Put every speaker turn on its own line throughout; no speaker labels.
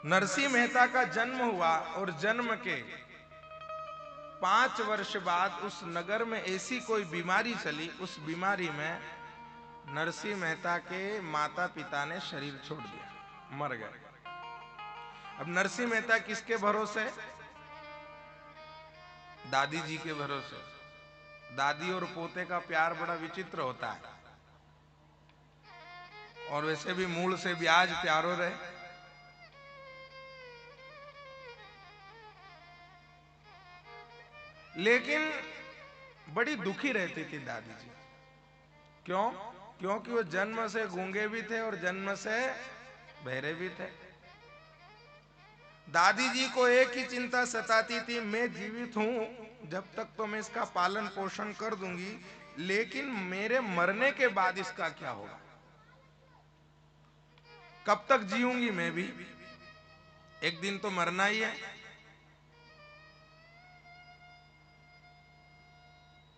नरसिंह मेहता का जन्म हुआ और जन्म के 5 वर्ष बाद उस नगर में ऐसी कोई बीमारी चली, उस बीमारी में नरसिंह मेहता के माता पिता ने शरीर छोड़ दिया, मर गए। अब नरसिंह मेहता किसके भरोसे? दादी जी के भरोसे। दादी और पोते का प्यार बड़ा विचित्र होता है, और वैसे भी मूल से ब्याज प्यारो रहे। लेकिन बड़ी दुखी रहती थी दादी जी। क्यों? क्योंकि वो जन्म से गूंगे भी थे और जन्म से बहरे भी थे। दादी जी को एक ही चिंता सताती थी, मैं जीवित हूं जब तक तो मैं इसका पालन पोषण कर दूंगी, लेकिन मेरे मरने के बाद इसका क्या होगा? कब तक जीऊंगी मैं भी? एक दिन तो मरना ही है।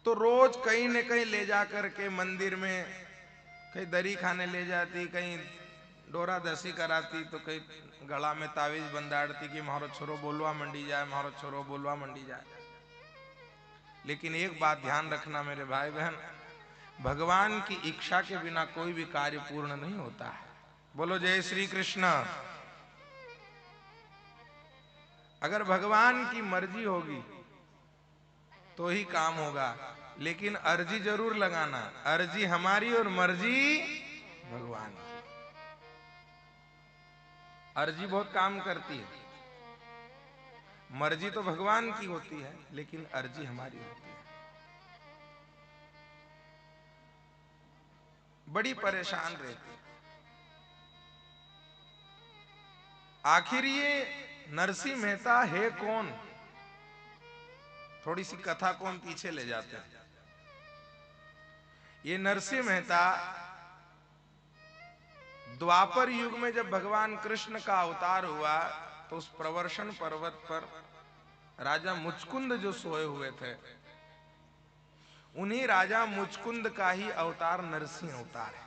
तो रोज कहीं न कहीं ले जा करके मंदिर में कहीं दरी खाने ले जाती, कहीं डोरा दसी कराती, तो कहीं गला में तावीज बंधाड़ती कि मारो छोरो बोलवा मंडी जाए, मारो छोरो बोलवा मंडी जाए। लेकिन एक बात ध्यान रखना मेरे भाई बहन, भगवान की इच्छा के बिना कोई भी कार्य पूर्ण नहीं होता है। बोलो जय श्री कृष्ण। अगर भगवान की मर्जी होगी तो ही काम होगा, लेकिन अर्जी जरूर लगाना, अर्जी हमारी और मर्जी भगवान की। अर्जी बहुत काम करती है, मर्जी तो भगवान की होती है, लेकिन अर्जी हमारी होती है। बड़ी परेशान रहती है। आखिर ये नरसिंह मेहता है कौन? थोड़ी सी कथा को हम पीछे ले जाते हैं। ये नरसिंह मेहता द्वापर युग में जब भगवान कृष्ण का अवतार हुआ, तो उस प्रवर्षण पर्वत पर राजा मुचकुंद जो सोए हुए थे, उन्हीं राजा मुचकुंद का ही अवतार नरसिंह अवतार है।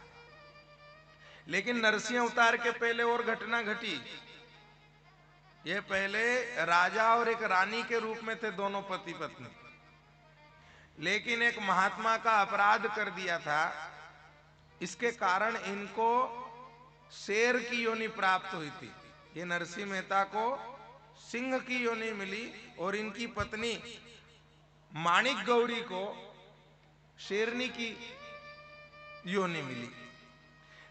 लेकिन नरसिंह अवतार के पहले और घटना घटी। ये पहले राजा और एक रानी के रूप में थे, दोनों पति पत्नी। लेकिन एक महात्मा का अपराध कर दिया था, इसके कारण इनको शेर की योनि प्राप्त हुई थी। ये नरसिंह मेहता को सिंह की योनि मिली और इनकी पत्नी माणिक गौरी को शेरनी की योनि मिली।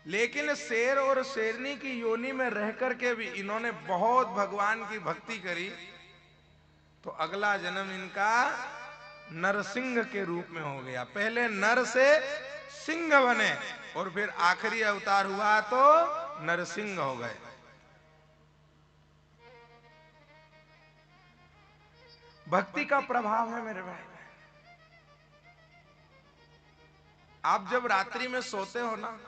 लेकिन शेर और शेरनी की योनि में रह करके भी इन्होंने बहुत भगवान की भक्ति करी, तो अगला जन्म इनका नरसिंह के रूप में हो गया। पहले नर से सिंह बने और फिर आखिरी अवतार हुआ तो नरसिंह हो गए। भक्ति का प्रभाव है मेरे भाई। आप जब रात्रि में सोते हो ना,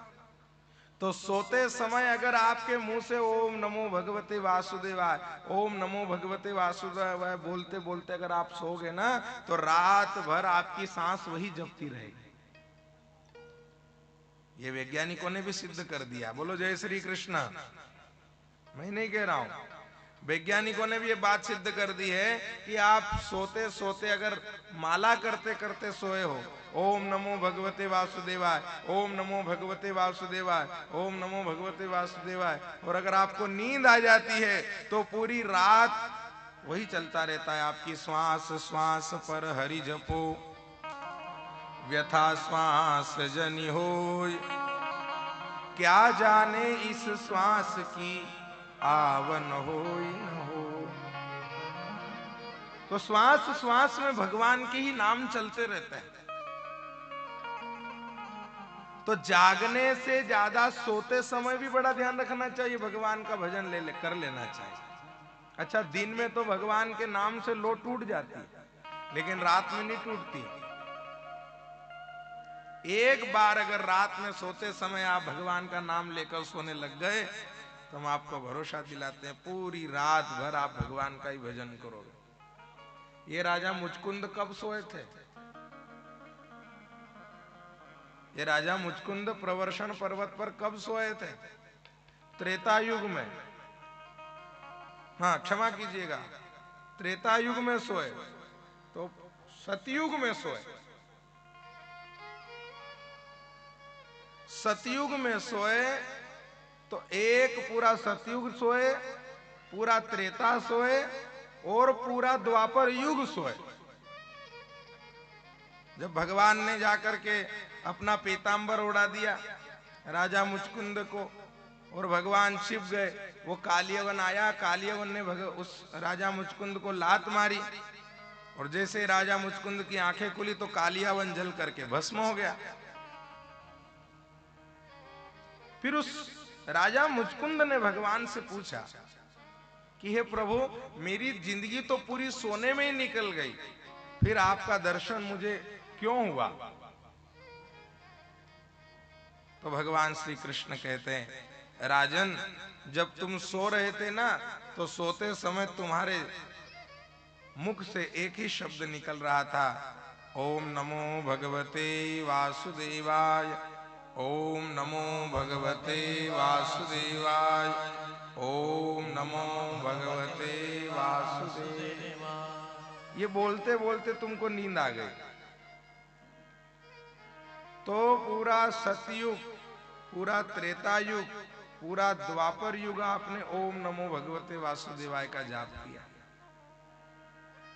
तो सोते समय अगर आपके मुंह से ओम नमो भगवते वासुदेवाय, ओम नमो भगवते वासुदेवाय बोलते बोलते अगर आप सोओगे ना, तो रात भर आपकी सांस वही जपती रहेगी। ये वैज्ञानिकों ने भी सिद्ध कर दिया। बोलो जय श्री कृष्ण। मैं नहीं कह रहा हूं, वैज्ञानिकों ने भी ये बात सिद्ध कर दी है कि आप सोते सोते अगर माला करते करते सोए हो, ओम नमो भगवते वासुदेवाय, ओम नमो भगवते वासुदेवाय, ओम नमो भगवते वासुदेवाय, और अगर आपको नींद आ जाती है तो पूरी रात वही चलता रहता है। आपकी श्वास श्वास पर हरि जपो, व्यथा श्वास जनि होय, क्या जाने इस श्वास की आवन हो न हो। तो श्वास श्वास में भगवान के ही नाम चलते रहते हैं। तो जागने से ज्यादा सोते समय भी बड़ा ध्यान रखना चाहिए, भगवान का भजन कर लेना चाहिए। अच्छा, दिन में तो भगवान के नाम से लो टूट जाती, लेकिन रात में नहीं टूटती। एक बार अगर रात में सोते समय आप भगवान का नाम लेकर सोने लग गए, तो हम आपको भरोसा दिलाते हैं पूरी रात भर आप भगवान का ही भजन करोगे। ये राजा मुचकुंद कब सोए थे? ये राजा मुचकुंद प्रवर्षण पर्वत पर कब सोए थे? त्रेता युग में। हाँ क्षमा कीजिएगा, त्रेता युग में सोए तो सतयुग में सोए, सतयुग में सोए तो एक पूरा सतयुग सोए, पूरा त्रेता सोए और पूरा द्वापर युग सोए। जब भगवान ने जाकर के अपना पीतांबर उड़ा दिया राजा मुचकुंद को और भगवान छिप गए, वो कालियवन आया, कालियवन ने उस राजा मुचकुंद को लात मारी और जैसे राजा मुचकुंद की आंखें खुली तो कालियावन जल करके भस्म हो गया। फिर उस राजा मुचकुंद ने भगवान से पूछा कि हे प्रभु, मेरी जिंदगी तो पूरी सोने में ही निकल गई, फिर आपका दर्शन मुझे क्यों हुआ? तो भगवान श्री कृष्ण कहते हैं, राजन, जब तुम सो रहे थे ना, तो सोते समय तुम्हारे मुख से एक ही शब्द निकल रहा था, ओम नमो भगवते वासुदेवाय, ओम नमो भगवते वासुदेवाय, ओम नमो भगवते वासुदेवाय। ये बोलते बोलते तुमको नींद आ गई। तो पूरा सतयुग, पूरा त्रेता युग, पूरा द्वापर युग आपने ओम नमो भगवते वासुदेवाय का जाप किया।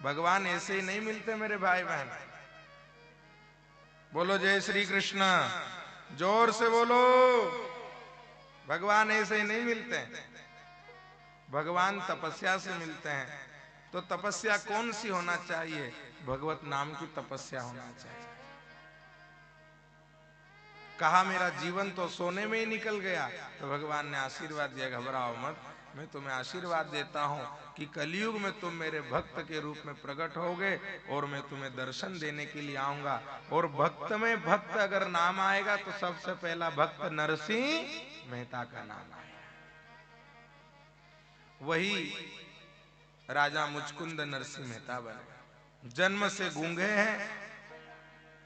भगवान ऐसे ही नहीं मिलते मेरे भाई बहन। बोलो जय श्री कृष्ण, जोर से बोलो। भगवान ऐसे ही नहीं मिलते हैं, भगवान तपस्या से मिलते हैं। तो तपस्या कौन सी होना चाहिए? भगवत नाम की तपस्या होना चाहिए। कहा मेरा जीवन तो सोने में ही निकल गया, तो भगवान ने आशीर्वाद दिया, घबराओ मत, मैं तुम्हें आशीर्वाद देता हूं कि कलयुग में तुम मेरे भक्त के रूप में प्रकट होगे और मैं तुम्हें दर्शन देने के लिए आऊंगा। और भक्त में भक्त अगर नाम आएगा तो सबसे पहला भक्त नरसिंह मेहता का नाम आएगा। वही राजा मुचकुंद नरसिंह मेहता बने। जन्म से गूंगे हैं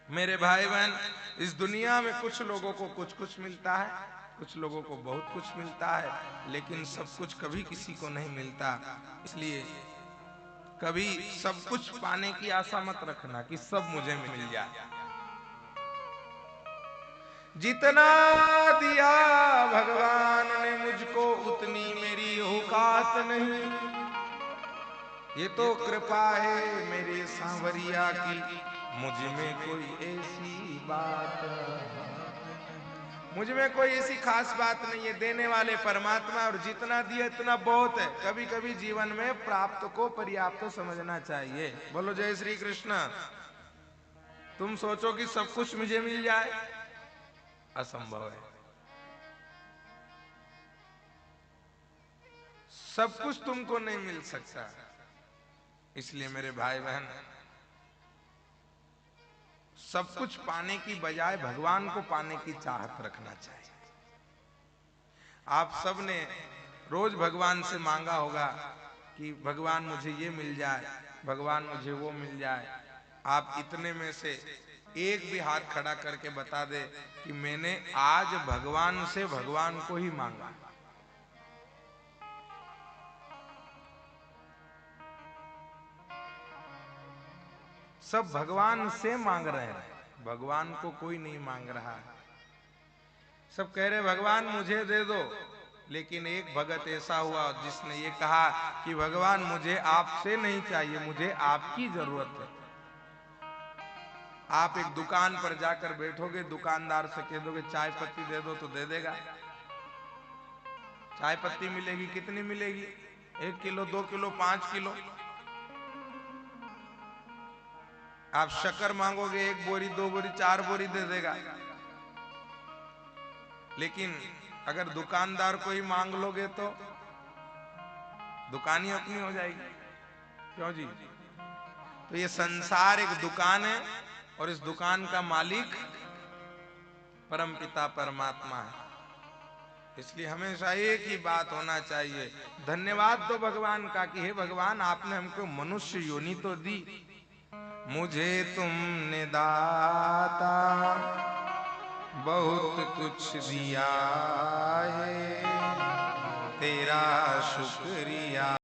मेरे भाई बहन। इस दुनिया में कुछ लोगों को कुछ कुछ मिलता है, कुछ लोगों को बहुत कुछ मिलता है, लेकिन सब कुछ कभी किसी को नहीं मिलता। इसलिए कभी सब कुछ पाने की आशा मत रखना कि सब मुझे मिल जाए। जितना दिया भगवान ने मुझको उतनी मेरी औकात नहीं, ये तो कृपा है मेरे सांवरिया की, मुझ में कोई ऐसी बात, मुझ में कोई ऐसी खास बात नहीं है। देने वाले परमात्मा, और जितना दिया इतना बहुत है। कभी कभी जीवन में प्राप्त को पर्याप्त समझना चाहिए। बोलो जय श्री कृष्ण। तुम सोचो कि सब कुछ मुझे मिल जाए, असंभव है। सब कुछ तुमको नहीं मिल सकता। इसलिए मेरे भाई बहन, सब कुछ पाने की बजाय भगवान को पाने की चाहत रखना चाहिए। आप सब ने रोज भगवान से मांगा होगा कि भगवान मुझे ये मिल जाए, भगवान मुझे वो मिल जाए। आप इतने में से एक भी हाथ खड़ा करके बता दे कि मैंने आज भगवान से भगवान को ही मांगा। सब भगवान से मांग रहे हैं, भगवान को कोई नहीं मांग रहा है। सब कह रहे भगवान मुझे दे दो, लेकिन एक भगत ऐसा हुआ जिसने ये कहा कि भगवान मुझे आपसे नहीं चाहिए, मुझे आपकी जरूरत है। आप एक दुकान पर जाकर बैठोगे, दुकानदार से कह दोगे चाय पत्ती दे दो तो दे देगा। चाय पत्ती मिलेगी, कितनी मिलेगी? 1 किलो, 2 किलो, 5 किलो। आप शक्कर मांगोगे 1 बोरी, 2 बोरी, 4 बोरी दे देगा। लेकिन अगर दुकानदार को ही मांग लोगे तो दुकान ही अपनी हो जाएगी। क्यों जी? तो ये संसार एक दुकान है और इस दुकान का मालिक परमपिता परमात्मा है। इसलिए हमेशा एक ही बात होना चाहिए, धन्यवाद दो भगवान का कि हे भगवान, आपने हमको मनुष्य योनि तो दी, मुझे तुमने दाता बहुत कुछ दिया है, तेरा शुक्रिया।